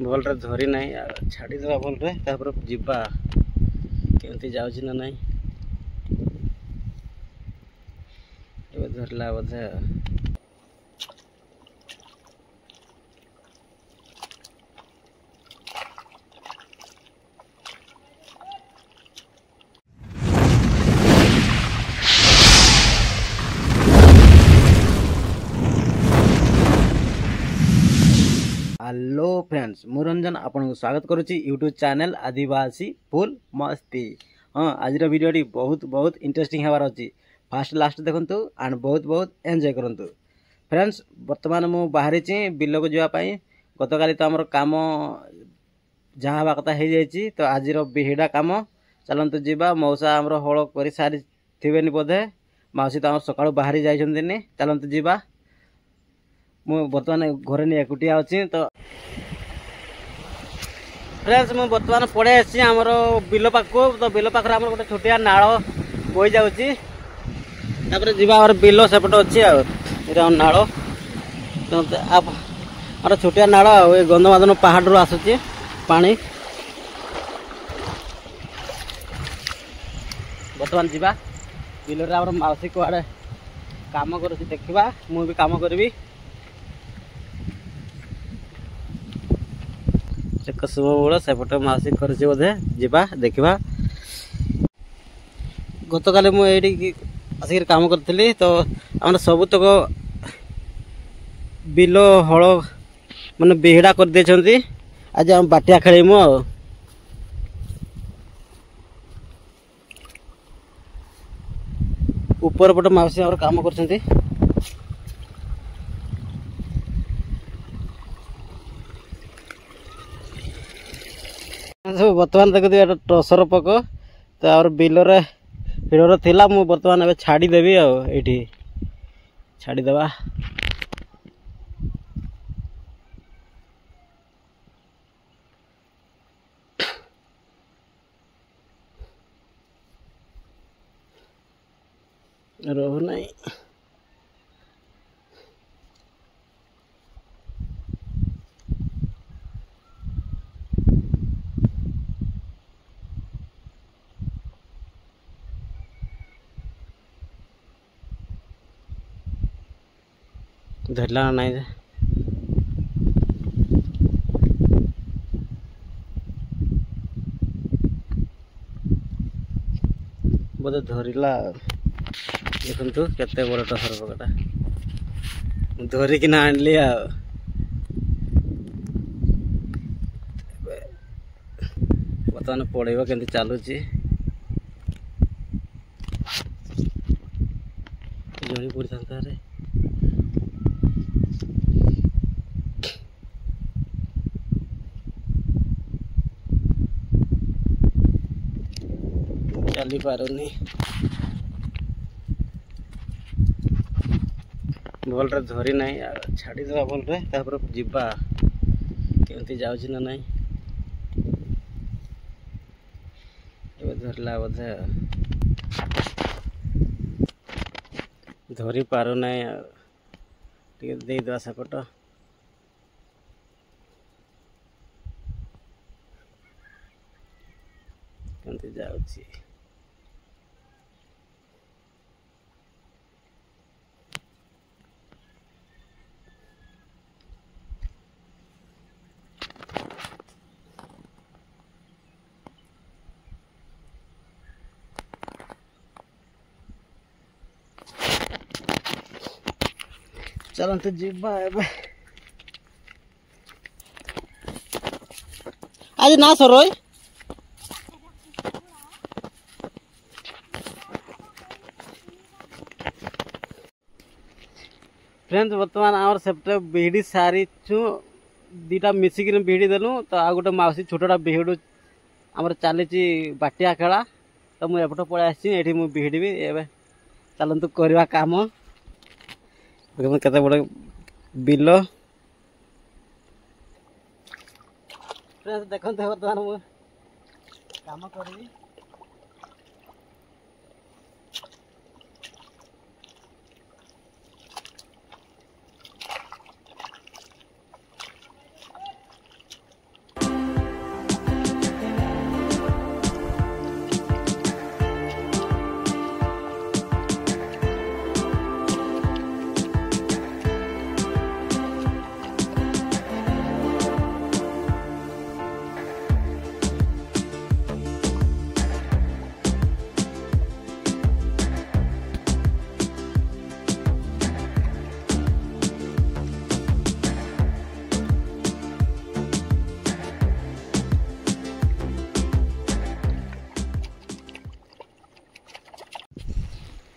भलरे धरी ना छाड़ीदेवा भलरे तापर जीवा केमती जाऊँ ना नाई धरला बोधे हेलो फ्रेंड्स मु रंजन आपन को स्वागत करुच्ची यूट्यूब चैनल आदिवासी फुल मस्ती। हाँ आज वीडियो बहुत बहुत इंटरेस्टिंग होबार अच्छी फास्ट लास्ट देखंतु एंड बहुत बहुत एंजॉय करंतु। फ्रेंड्स वर्तमान मु बाहरी बिल को जावाई गतकाली तो आमर काम जहाँ हवा कथा हो जाइए तो आज बिहिड़ा काम चलतु जीवा मौसा आमर हल कर सारी थे बोधे मौसी तो आम सका बाहरी जाइए चलतु जीवा मु बर्तमान घरे नहीं एकुटिया अच्छी तो फ्रेंड्स मु बर्तमान पड़े आसी आमर बिल पाख तो बिल पाखे आम गोटे छोटिया नाल बही जाऊँगी जीवा बिल सेपटे अच्छी आम नाल तो छोटिया नाल गंधमादन पहाड़ आसूची पानी बर्तमान जीवा बिल मौसी कुआड़े काम कर देखा मु भी काम करी कुसुम बूढ़ सेपटे मौसी कर बोधे जीवा देखा गतकाली मुझे आसिक काम करी तो आम सबुतक बिल हल माने बिहिड़ा कर दे आज आम बाटिया खेलमु ऊपर पटे मौसी काम कर बर्तमान देखते टसर पक तो और बिलरे हिड़र थिला मु बर्तमान ए छाड़देवी आठी छाड़देवा रोह नहीं धरला ना बोधे धरला देखु केते बड़ टसर पकटा धरिकी आनली बर्तमान पड़ेब के चलुची जड़ी पड़ था चली पारुनी भलरे धरी ना छाड़ीदेवा भलरे तापर जीवा केमती जाऊँ ना नाई धरला बोधे धरी पार ना देदेवा सेपट केमती जाऊँगी चलते जीवा आज ना सरोय फ्रेंड्स बर्तमान आम सेपटे बिहिड़ी सारी दीटा मिसिक बिहिड़ी देलु तो आ गोटे मौसी छोटा बिहिड़ आमर चली बाटिया खेला तो मुझे एपटे पड़े आसी मुझे बिहिड़ी एवं चलतु करवा काम केते बड़े बिल देखते बर्तमान मु काम करी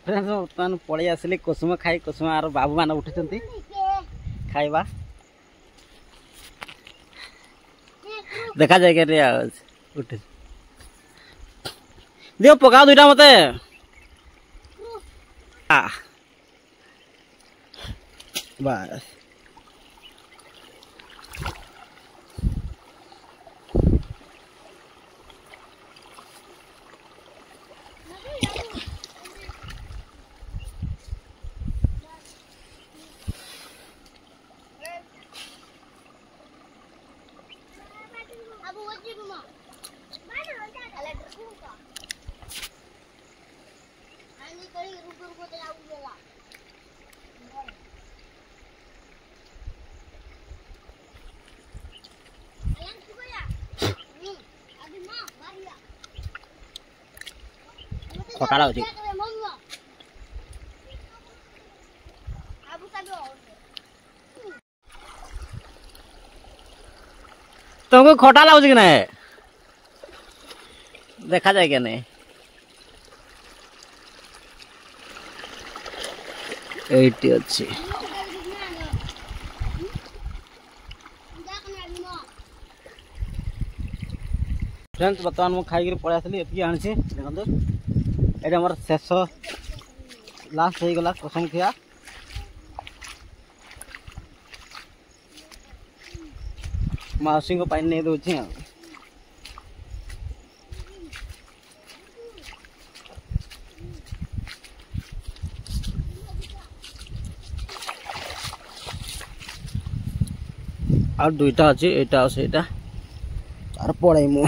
फ्रेंड्स बर्तमान पलि आसिली कुसुम खाई कुसुम आर बाबू मान उठी खाइबा देखा जाए क्या उठ दियो पका दुईटा मते बस खटा लाଗୁଛି तुमको खटा लाଗୁଛି कि नहीं देखा जाए क्या नहीं एटी अच्छी फ्रेंड्स बर्तमान मुझे खाई पलि आसली ये आनी देखो ये आम शेष लास्ट हो गला कसम खिया मौसी को पानी नहीं दूची और दुईटा अच्छी एटा से तार पड़े मु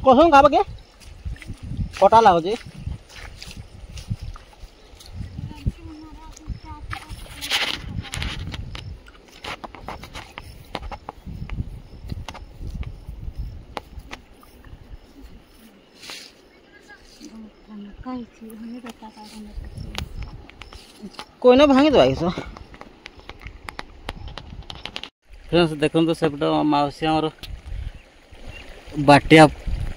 कसम खाब के कटा लगुच कोई ना भांगी दवा फ्रेंड्स देखो तो सेपट मौसी आमर बाटिया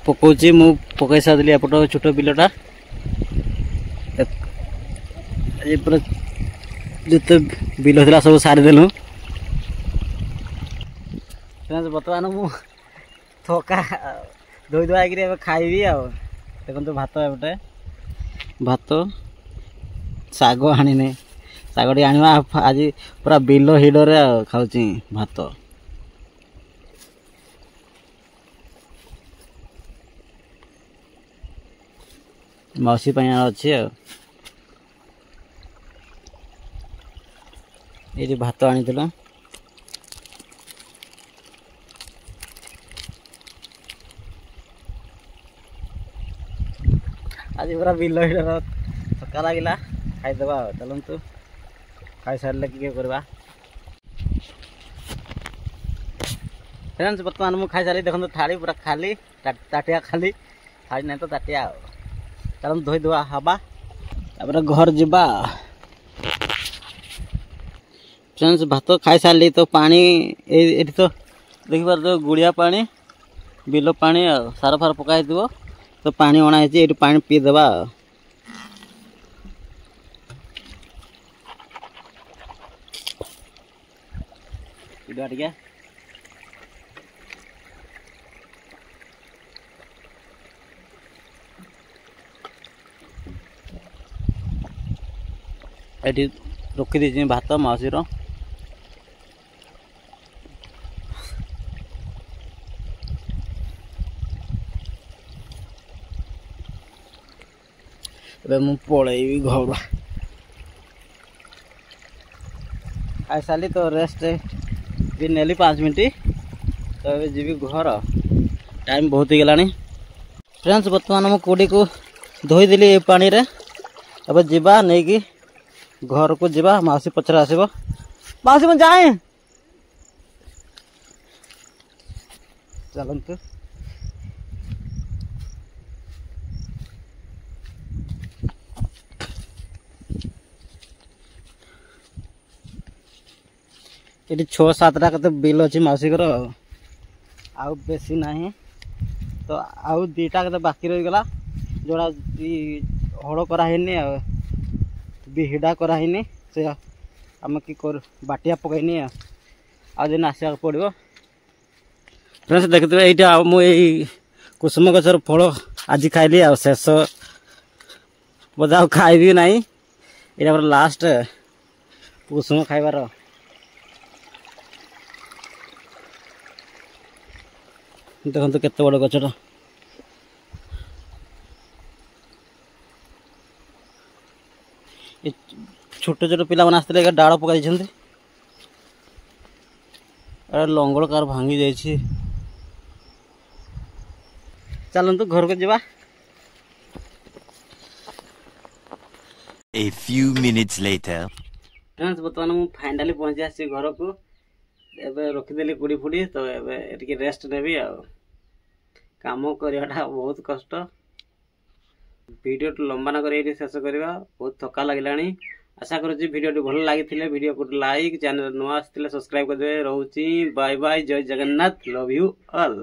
पकोची मु पकई सारी एपट छोट बिलटा पूरा जिते बिल था सब सारीदेलु फ्रेंड्स बर्तमान मु थका धोई धुआ खाइबी आ देखो भात एपटे भात साग आनी साग टी आना आज पूरा बिल हिडरे खाऊची भात मौसी अच्छी ये भात आनी आज पूरा बिल हिडर थका लगे खाईदबा चलतु खाई सारे कि करवा फ्रेंड्स बर्तमान मुझे खाई सारी देखो थाली पूरा खाली ताटिया खाली थाली नहीं तो ताटिया चल धोई धुआ हवा तापर घर जीवा फ्रेंड्स भात खाई सारी तो पानी ये तो देख पार गुड़िया पानी बिल पानी सार फार पकाई तो पानी अणाई ये पानी पीदेवा टे ये रखी भात मौसीर मु पलैबी घर खाई सारी तो रेस्ट भी नेली 5 मिनट तो ये जी घर टाइम बहुत ही गलानी फ्रेंड्स बर्तमान मु कोड़ी को धोईदेली ये पानी रे अब जीवा नहीं कि घर को जीवा मौसी पचर आसब मौसी मुझे जाए चलतु ये 6-7टा के बिल अच्छी मौसी घर आउ बेसी ना तो आउ दुईटा के बाकी रहीगला जोड़ा हड़ कराइनि विहिड़ा कराइनि से आम कि कर बाटिया पकईनि आ दिन आसवाक पड़ो। फ्रेंड्स देखते ये मुझे कुसुम गचर फल आज खाइली आ शेष बोधे आ खाइबी ना यहाँ लास्ट कुसुम खाइबार। देखो केते बड़ गचटा छोट छोट पिला आसते डाल पकाई लंगड़ कार भांगी जाइए। चलतु घर को जावा। A few minutes later. Friends बर्तमान मुझे फाइनाली पहुंची आसी घर को एबे रखीदेली कुड़ी फुड़ी तो एबे रेस्ट नेबी आ काम करवाटा बहुत कष्ट। वीडियो लंबा न कर शेष करवा बहुत थका लगे। आशा करुँच वीडियो भल लगी वीडियो को लाइक चैनल नुआ आसते सब्सक्राइब करदे। रोची बाय बाय जय जगन्नाथ लव यू ऑल।